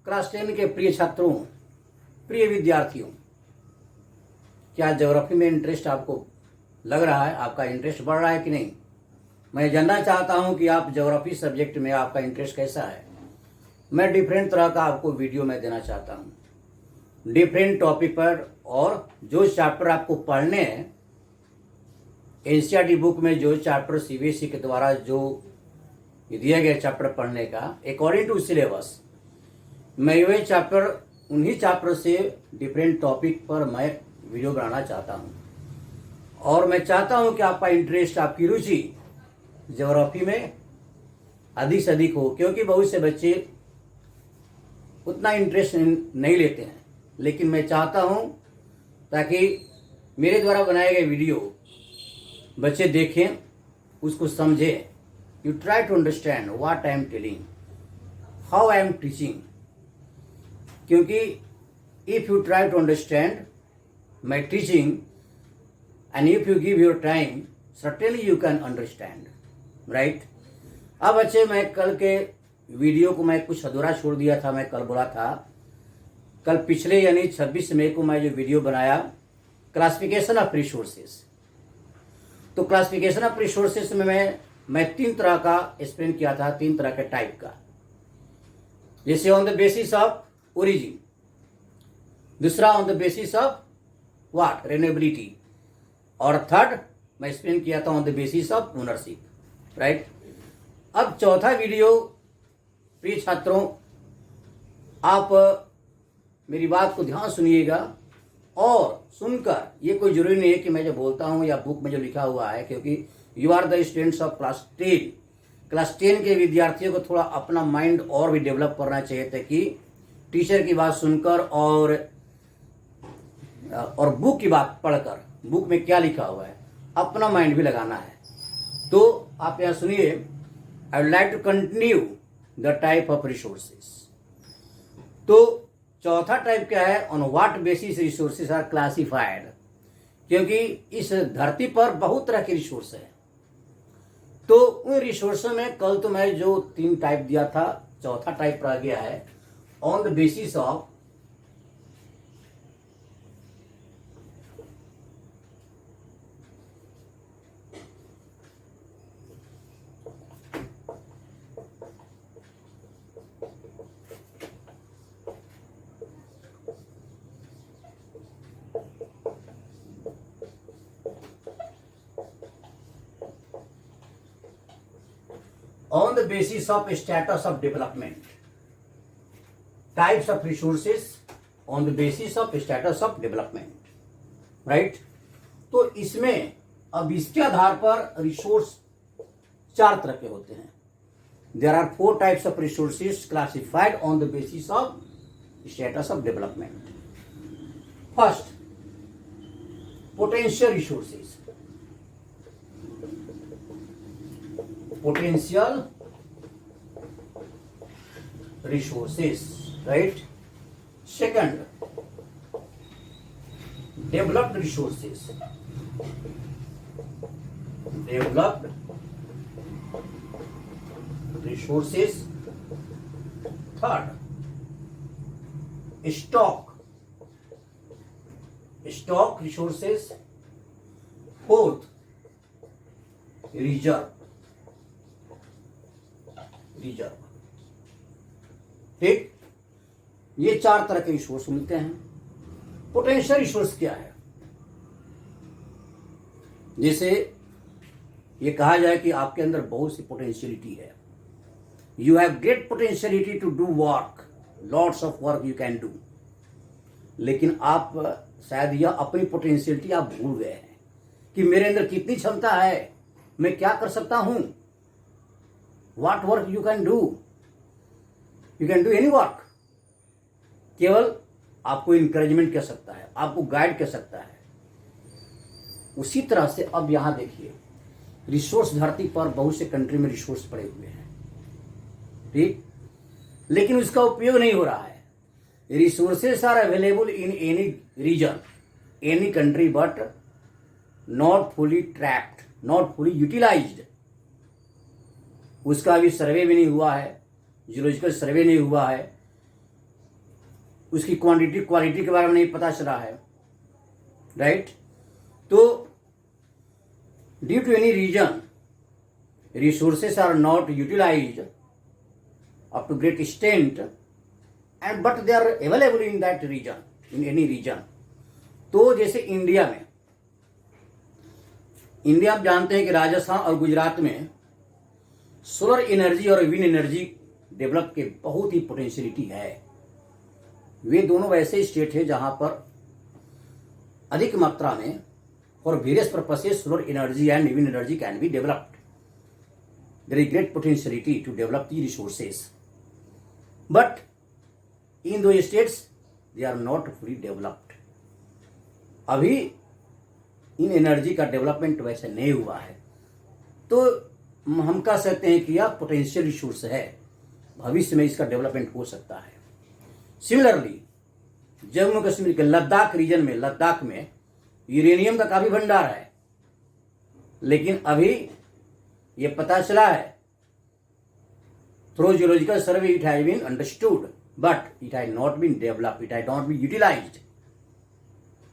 Class 10 के प्रिय छात्रों, प्रिय विद्यार्थियों, क्या ज्योग्राफी में इंटरेस्ट आपको लग रहा है? आपका इंटरेस्ट बढ़ रहा है कि नहीं? मैं जानना चाहता हूं कि आप ज्योग्राफी सब्जेक्ट में आपका इंटरेस्ट कैसा है। मैं डिफरेंट तरह का आपको वीडियो में देना चाहता हूं, डिफरेंट टॉपिक पर, और जो चैप्टर आपको पढ़ने हैं एनसीईआरटी बुक में, जो चैप्टर सीबीएसई के द्वारा जो दिया गया चैप्टर पढ़ने का अकॉर्डिंग टू सिलेबस, मैं वही चैप्टर, उन्हीं चैप्टर से डिफरेंट टॉपिक पर मैं वीडियो बनाना चाहता हूं। और मैं चाहता हूं कि आपका इंटरेस्ट, आपकी रुचि ज्योग्राफी में अधिक से अधिक हो, क्योंकि बहुत से बच्चे उतना इंटरेस्ट नहीं लेते हैं। लेकिन मैं चाहता हूं ताकि मेरे द्वारा बनाए गए वीडियो बच्चे देखें, उसको समझें। You try to understand what I am telling, how I am teaching, क्योंकि if you try to understand my teaching and if you give your time, certainly you can understand, right. अब बच्चे, मैं कल के वीडियो को मैं कुछ अधूरा छोड़ दिया था। मैं कल बोला था, कल पिछले यानी 26 मई को मैं जो वीडियो बनाया क्लासिफिकेशन ऑफ रिसोर्सेज, तो क्लासिफिकेशन ऑफ रिसोर्सेज में मैं 3 तरह का एक्सप्लेन किया था, 3 तरह के टाइप का। जैसे on the basis of origin, दूसरा on the basis of what, renewability, और थर्ड मैं एक्सप्लेन किया था on the basis of ownership, right. अब चौथा वीडियो, प्रिय छात्रों, आप मेरी बात को ध्यान सुनिएगा और सुनकर, ये कोई जरूरी नहीं है कि मैं जो बोलता हूं या बुक में जो लिखा हुआ है, क्योंकि you are the students of class 10 के विद्यार्थियों को थोड़ा अपना माइंड और भी डेवलप करना चाहिए, ताकि टीचर की बात सुनकर और बुक की बात पढ़कर, बुक में क्या लिखा हुआ है, अपना माइंड भी लगाना है। तो आप यहाँ सुनिए। I would like to continue the type of resources. तो चौथा टाइप क्या है? On what basis resources are classified, क्योंकि इस धरती पर बहुत तरह के रिसोर्स है। तो उन रिसोर्सों में कल तो मैं जो 3 टाइप दिया था, चौथा टाइप रह गया है on the basis of on the basis of status of development, types of resources on the basis of status of development, right। तो इसमें अब इसके आधार पर रिसोर्स 4 तरह के होते हैं। There are 4 types of resources classified on the basis of status of development. First, potential resources. Potential resources, right? Second, developed resources. Developed resources. Third, stock resources. Fourth, reserve. ठीक, ये 4 तरह के रिसोर्स मिलते हैं। पोटेंशियल रिसोर्स क्या है? जैसे ये कहा जाए कि आपके अंदर बहुत सी पोटेंशियलिटी है, you have great potentiality to do work, lots of work you can do, लेकिन आप शायद यह अपनी पोटेंशियलिटी आप भूल गए हैं कि मेरे अंदर कितनी क्षमता है, मैं क्या कर सकता हूं। What work you can do? You can do any work. केवल आपको इंकरेजमेंट कर सकता है, आपको गाइड कर सकता है। उसी तरह से अब यहां देखिए, रिसोर्स धरती पर बहुत से कंट्री में रिसोर्स पड़े हुए हैं, ठीक, लेकिन उसका उपयोग नहीं हो रहा है। Resources are available in any region, any country, but not fully trapped, not fully utilised. उसका अभी सर्वे भी नहीं हुआ है, जियोलॉजिकल सर्वे नहीं हुआ है, उसकी क्वांटिटी क्वालिटी के बारे में नहीं पता चला है, राइट। तो due to any region resources are not utilised up to great extent and but they are available in that region, in any region. तो जैसे इंडिया में, इंडिया आप जानते हैं कि राजस्थान और गुजरात में सोलर एनर्जी और विंड एनर्जी डेवलप के बहुत ही पोटेंशियलिटी है। वे दोनों वैसे स्टेट है जहां पर अधिक मात्रा में for various purposes solar energy and wind energy can be developed. There is great potentiality to develop the resources, but in two states they are not fully developed. अभी इन एनर्जी का डेवलपमेंट वैसे नहीं हुआ है। तो हम कह सकते हैं कि यह पोटेंशियल रिसोर्स है, भविष्य में इसका डेवलपमेंट हो सकता है। सिमिलरली जम्मू कश्मीर के लद्दाख रीजन में, लद्दाख में यूरेनियम का काफी भंडार है, लेकिन अभी ये पता चला है through geological survey it has been understood but it has not been developed, it has not been utilised.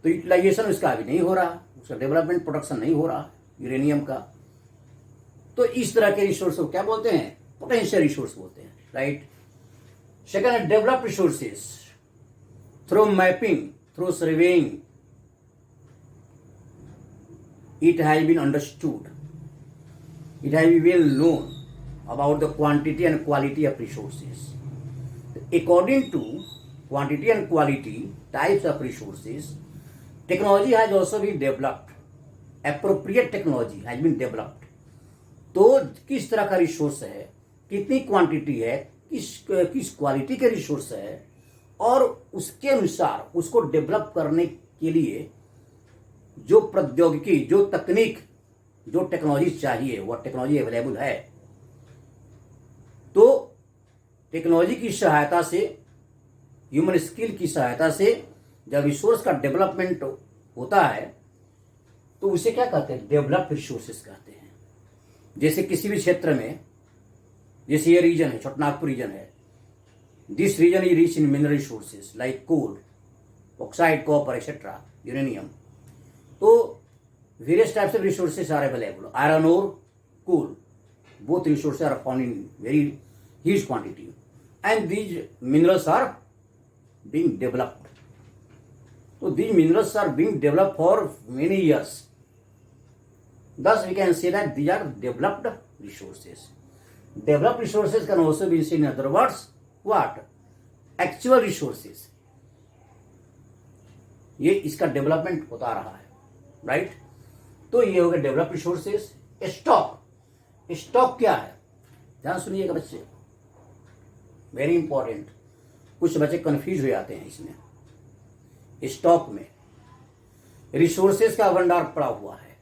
तो यूटिलाइजेशन उसका अभी नहीं हो रहा, उसका डेवलपमेंट प्रोडक्शन नहीं हो रहा यूरेनियम का। तो इस तरह के रिसोर्स को क्या बोलते हैं? पोटेंशियल रिसोर्स बोलते हैं, right. Second, develop resources through mapping, through surveying it has been understood, it has been well known about the quantity and quality of resources. According to quantity and quality types of resources, technology has also been developed, appropriate technology has been developed. तो किस तरह का resource है, कितनी quantity है, किस quality के resource है, और उसके अनुसार उसको डेवलप करने के लिए जो प्रौद्योगिकी, जो तकनीक, जो टेक्नोलॉजी चाहिए वह टेक्नोलॉजी अवेलेबल है। तो टेक्नोलॉजी की सहायता से, ह्यूमन स्किल की सहायता से जब रिसोर्स का डेवलपमेंट होता है तो उसे क्या कहते हैं? डेवलप रिसोर्सेस कहते हैं। जैसे किसी भी क्षेत्र में, जैसे ये रीजन है, छोटानागपुर रीजन है, this region is rich in mineral resources like coal, oxide, copper etcetera, uranium. तो various types of resources are available, iron और coal, both resources are found in very huge quantity and these minerals are being developed. तो these minerals are being developed for many years. Thus, we can say that these are developed resources. Developed resources can also be seen in other words, what? Actual resources. ये इसका development होता रहा है, right. तो ये हो गया develop resources. Stock, stock क्या है? ध्यान सुनिएगा बच्चे, वेरी इंपॉर्टेंट। कुछ बच्चे कंफ्यूज हो जाते हैं इसमें। स्टॉक में रिसोर्सेस का भंडार पड़ा हुआ है।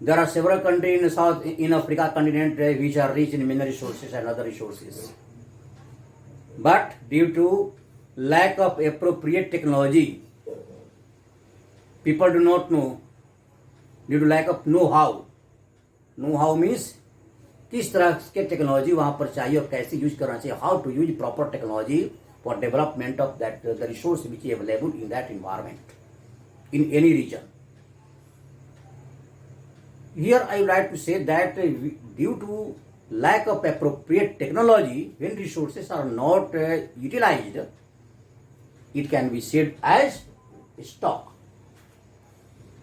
There are several country in south in Africa continent which are rich in mineral resources and other resources, but due to lack of appropriate technology, people do not know, due to lack of know-how. Know-how means किस तरह के technology वहां पर चाहिए और कैसे use करना चाहिए, how to use proper technology for development of that the resource which is available in that environment in any region. Here I would like to say that due to lack of appropriate technology, when resources are not utilized, it can be said as stock.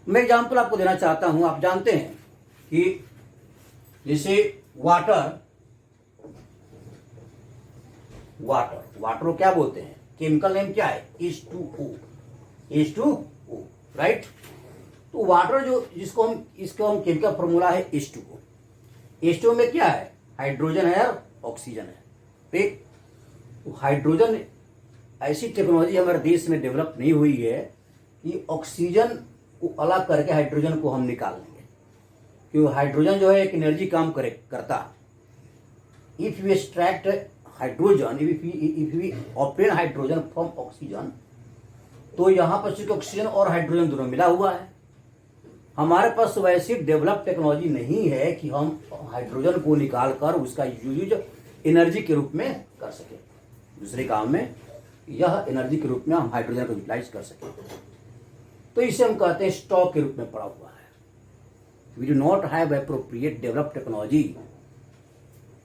मैं example आपको देना चाहता हूं। आप जानते हैं कि जैसे वाटर को क्या बोलते हैं? केमिकल नेम क्या है? H2O, right. तो वाटर जो इसको हम केमिकल फॉर्मूला है H2O। H2O में क्या है? हाइड्रोजन है और ऑक्सीजन है, ठीक। तो हाइड्रोजन, ऐसी टेक्नोलॉजी हमारे देश में डेवलप नहीं हुई है कि ऑक्सीजन को अलग करके हाइड्रोजन को हम निकाल लेंगे, क्योंकि हाइड्रोजन जो है एक एनर्जी काम करता। If we extract hydrogen, if we obtain hydrogen from oxygen, तो यहाँ पर चूंकि ऑक्सीजन और हाइड्रोजन दोनों मिला हुआ है, हमारे पास वैसी डेवलप टेक्नोलॉजी नहीं है कि हम हाइड्रोजन को निकाल कर उसका यूज एनर्जी के रूप में कर सके दूसरे काम में। यह एनर्जी के रूप में हम हाइड्रोजन को यूटिलाइज कर सकें। तो इसे हम कहते हैं स्टॉक के रूप में पड़ा हुआ है। We do not have appropriate develop technology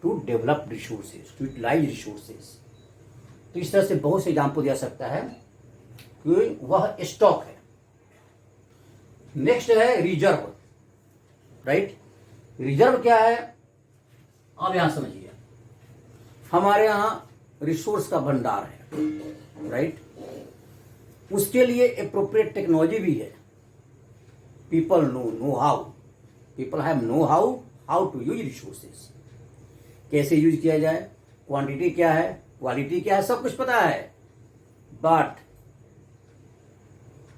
to develop resources, to utilise resources. तो इस तरह से बहुत से एग्जाम्पल दिया सकता है कि वह स्टॉक है। नेक्स्ट है रिजर्व, राइट। रिजर्व क्या है, आप यहां समझिए। हमारे यहां रिसोर्स का भंडार है, राइट। उसके लिए एप्रोप्रिएट टेक्नोलॉजी भी है। People know how, people have know how to use resources, कैसे यूज किया जाए, क्वांटिटी क्या है, क्वालिटी क्या है, सब कुछ पता है। But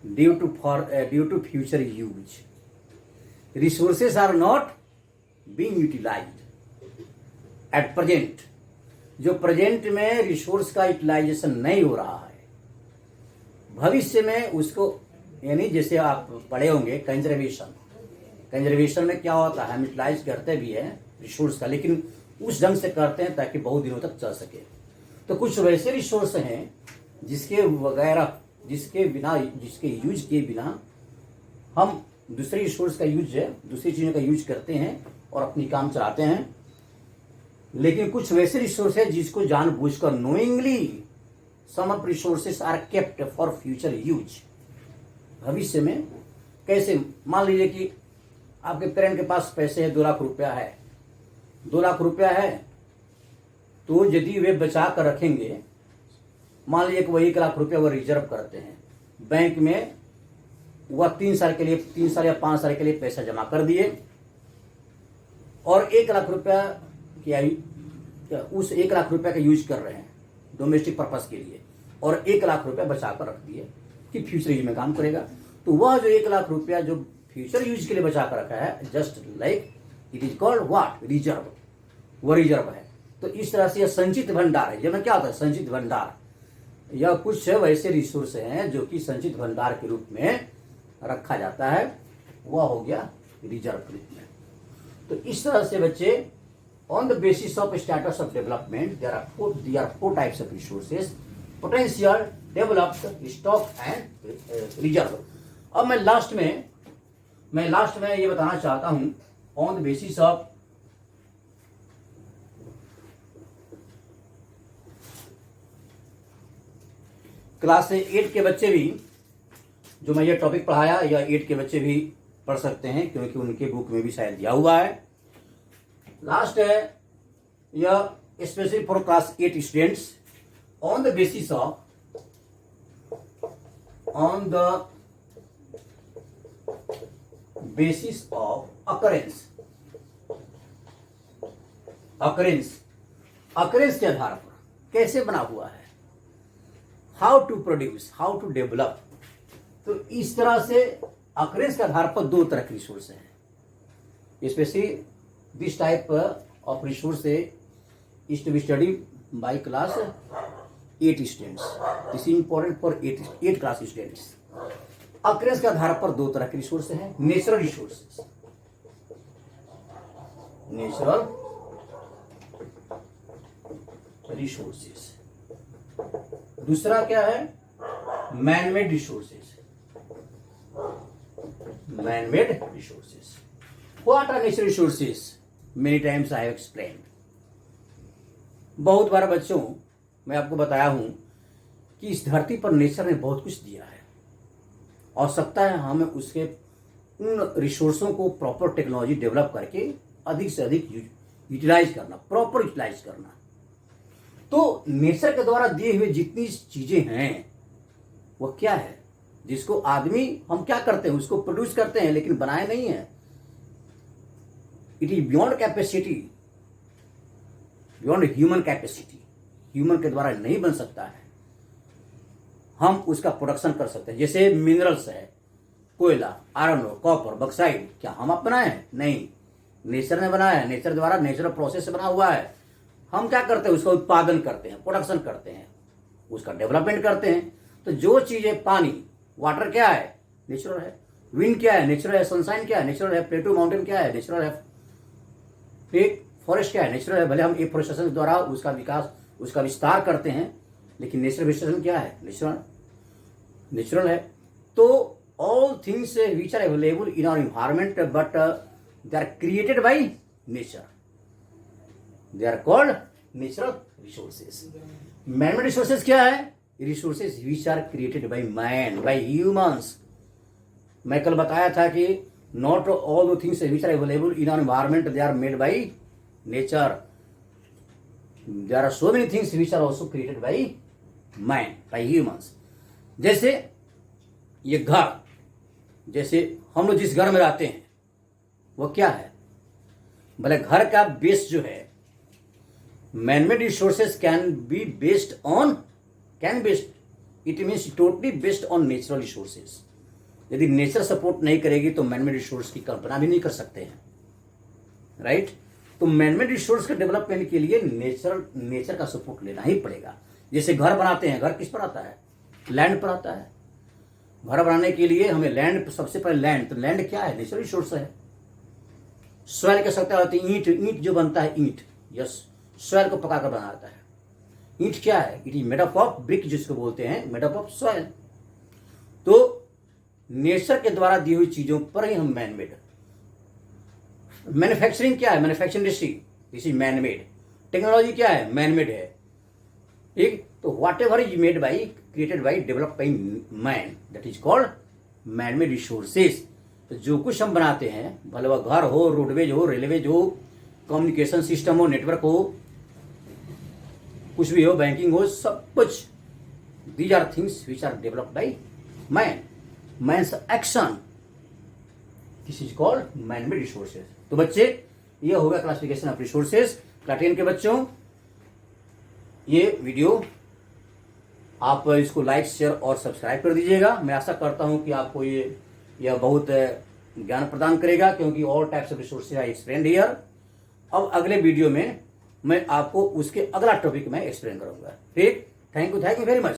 due to future use resources are not being utilised at present. जो प्रेजेंट में रिसोर्स का यूटिलाइजेशन नहीं हो रहा है, भविष्य में उसको, यानी जैसे आप पढ़े होंगे कंजर्वेशन में क्या होता है, हम यूटिलाइज करते भी हैं रिसोर्स का, लेकिन उस ढंग से करते हैं ताकि बहुत दिनों तक चल सके। तो कुछ वैसे रिसोर्स हैं जिसके यूज के बिना हम दूसरे रिसोर्स का यूज है, दूसरी चीज़ों का यूज करते हैं और अपनी काम चलाते हैं। लेकिन कुछ वैसे रिसोर्स है जिसको जानबूझकर knowingly some of resources are kept for future use. भविष्य में कैसे, मान लीजिए कि आपके पेरेंट के पास पैसे है, 2 लाख रुपया है, 2 लाख रुपया है, तो यदि वे बचा कर रखेंगे, मान लीजिए कि वही 1 लाख रुपया वो रिजर्व करते हैं बैंक में, वह 3 साल के लिए, 3 साल या 5 साल के लिए पैसा जमा कर दिए और 1 लाख रुपया उस 1 लाख रुपया का यूज कर रहे हैं डोमेस्टिक पर्पस के लिए, और 1 लाख रुपया बचा कर रख दिए कि फ्यूचर यूज में काम करेगा। तो वह जो 1 लाख रुपया जो फ्यूचर यूज के लिए बचा कर रखा है, just like it is called what, reserve, वो रिजर्व है। तो इस तरह से यह संचित भंडार है। जब क्या होता है संचित भंडार, यह कुछ वैसे रिसोर्स हैं जो कि संचित भंडार के रूप में रखा जाता है, वह हो गया रिजर्व के रूप में। तो इस तरह से बच्चे, on the basis of status of development, there are four types of resources: potential, developed, stock and reserve. अब मैं लास्ट में ये बताना चाहता हूं, on the basis of class 8 के बच्चे भी, जो मैं ये टॉपिक पढ़ाया, या 8 के बच्चे भी पढ़ सकते हैं क्योंकि उनके बुक में भी शायद दिया हुआ है। लास्ट है यह specially for class 8 students, on the basis of occurrence के आधार पर कैसे बना हुआ है, how to produce, how to develop. तो इस तरह से अकरेंस के आधार पर 2 तरह के रिसोर्स हैं। Specially this type of resource is to be studied by class 8 students. This is important for 8 class students. Occurrences के आधार पर 2 तरह के रिसोर्स हैं, नेचुरल रिसोर्सेस, दूसरा क्या है, manmade resources. What are natural resources? Many times I have explained. बहुत बार बच्चों मैं आपको बताया हूं कि इस धरती पर नेचर ने बहुत कुछ दिया है, आवश्यकता है हमें उसके उन रिसोर्सों को प्रॉपर टेक्नोलॉजी डेवलप करके अधिक से अधिक यूटिलाइज करना, प्रॉपर यूटिलाइज करना। तो नेचर के द्वारा दिए हुए जितनी चीजें हैं वह क्या है, जिसको आदमी हम क्या करते हैं, उसको प्रोड्यूस करते हैं लेकिन बनाए नहीं है। It is beyond capacity, beyond human capacity, human के द्वारा नहीं बन सकता है। हम उसका प्रोडक्शन कर सकते हैं। जैसे मिनरल्स है, कोयला, आयरन ओर, कॉपर, बक्साइड, क्या हम आप बनाए हैं? नहीं, नेचर ने बनाया है, नेचर द्वारा नेचुरल प्रोसेस से बना हुआ है। हम क्या करते हैं, उसका उत्पादन करते हैं, प्रोडक्शन करते हैं, उसका डेवलपमेंट करते हैं। तो जो चीजें, पानी, वाटर क्या है, नेचुरल है। विंड क्या है, नेचुरल है। सनशाइन क्या है, नेचुरल है। प्लेटू माउंटेन क्या है, नेचुरल है। फॉरेस्ट क्या है, नेचुरल है। भले हम एफोरेस्टेशन द्वारा उसका विकास, उसका विस्तार करते हैं, लेकिन नेचुरल विश्लेषण क्या है? नेचुरल है। तो all things which are available in our environment but they are created by nature, they are called natural resources. Manmade resources क्या है? Resources which are created by man, by humans. मैं कल बताया था कि not all the things which are available in our environment they are made by nature, there are so many things which are also created by man, by humans. जैसे ये घर, जैसे हम लोग जिस घर में रहते हैं वो क्या है? भले घर का बेस जो है, manmade resources can be based on, can based it means totally based on natural resources. यदि नेचर सपोर्ट नहीं करेगी तो मैनमेड रिसोर्स की कल्पना भी नहीं कर सकते हैं, राइट? तो मैनमेड रिसोर्स के डेवलपमेंट के लिए नेचर का सपोर्ट लेना ही पड़ेगा। जैसे घर बनाते हैं, घर किस पर आता है? लैंड पर आता है। घर बनाने के लिए हमें लैंड, सबसे पहले लैंड, तो लैंड क्या है? नेचुरल रिसोर्स है। सॉइल के सकता है ईंट जो बनता है, ईंट, यस, सॉइल को पकाकर बनाता है। ईंट क्या है? It is made up of brick, जिसको बोलते हैं मेड अप ऑफ सॉइल। तो नेचर के द्वारा दी हुई चीजों पर ही हम मैनमेड। मैन्युफैक्चरिंग क्या है? Manufacturing industry, this is manmade. Technology क्या है? मैनमेड है, ठीक? तो what ever is made by, created by, develop by man, that is called manmade resources. तो जो कुछ हम बनाते हैं, भले वह घर हो, रोडवेज हो, रेलवेज हो, कम्युनिकेशन सिस्टम हो, नेटवर्क हो, कुछ भी हो, बैंकिंग हो, सब कुछ, these are things which are developed by man, man's action, this is called manmade resources. तो बच्चे, ये होगा क्लासिफिकेशन ऑफ रिसोर्सेज। क्लास 10 के बच्चों, ये वीडियो आप इसको लाइक, शेयर और सब्सक्राइब कर दीजिएगा। मैं आशा करता हूं कि आपको यह बहुत ज्ञान प्रदान करेगा, क्योंकि all types of resources I explained here. अब अगले वीडियो में मैं आपको उसके अगला टॉपिक में एक्सप्लेन करूंगा, ठीक? Thank you very much.